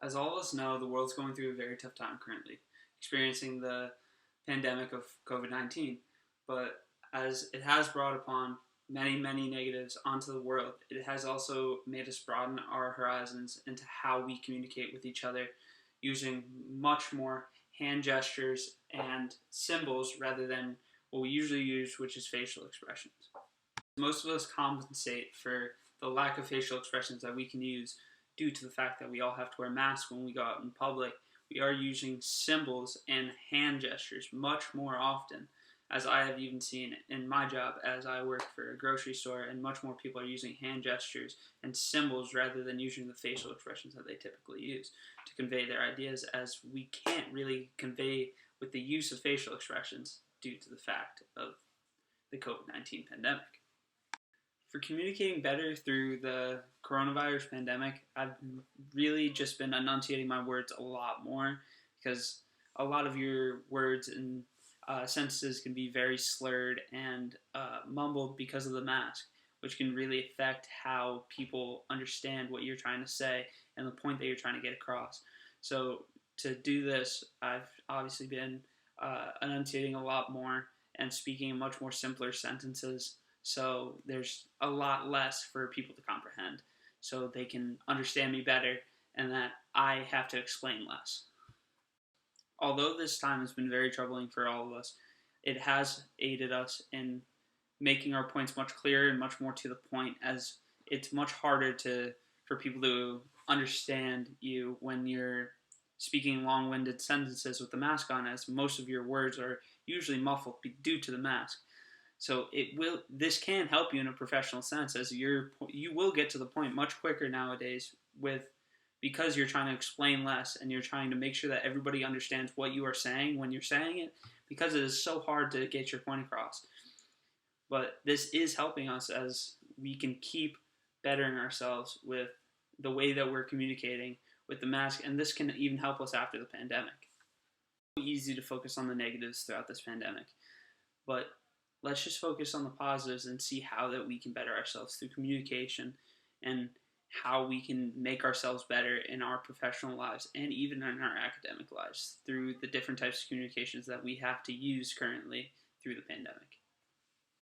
As all of us know, the world's going through a very tough time currently, experiencing the pandemic of COVID 19. But as it has brought upon many, many negatives onto the world, it has also made us broaden our horizons into how we communicate with each other using much more hand gestures and symbols rather than what we usually use, which is facial expressions. Most of us compensate for the lack of facial expressions that we can use due to the fact that we all have to wear masks when we go out in public. We are using symbols and hand gestures much more often, as I have even seen in my job as I work for a grocery store, and much more people are using hand gestures and symbols rather than using the facial expressions that they typically use to convey their ideas, as we can't really convey with the use of facial expressions due to the fact of the COVID-19 pandemic. For communicating better through the coronavirus pandemic, I've really just been enunciating my words a lot more because a lot of your words and sentences can be very slurred and mumbled because of the mask, which can really affect how people understand what you're trying to say and the point that you're trying to get across. So to do this, I've obviously been enunciating a lot more and speaking in much more simpler sentences, so there's a lot less for people to comprehend, so they can understand me better and that I have to explain less. Although this time has been very troubling for all of us, it has aided us in making our points much clearer and much more to the point, as it's much harder for people to understand you when you're speaking long-winded sentences with the mask on, as most of your words are usually muffled due to the mask. So this can help you in a professional sense, as you will get to the point much quicker nowadays because you're trying to explain less and you're trying to make sure that everybody understands what you are saying when you're saying it, because it is so hard to get your point across. But this is helping us as we can keep bettering ourselves with the way that we're communicating with the mask, and this can even help us after the pandemic. It's easy to focus on the negatives throughout this pandemic, but let's just focus on the positives and see how that we can better ourselves through communication, and how we can make ourselves better in our professional lives and even in our academic lives through the different types of communications that we have to use currently through the pandemic.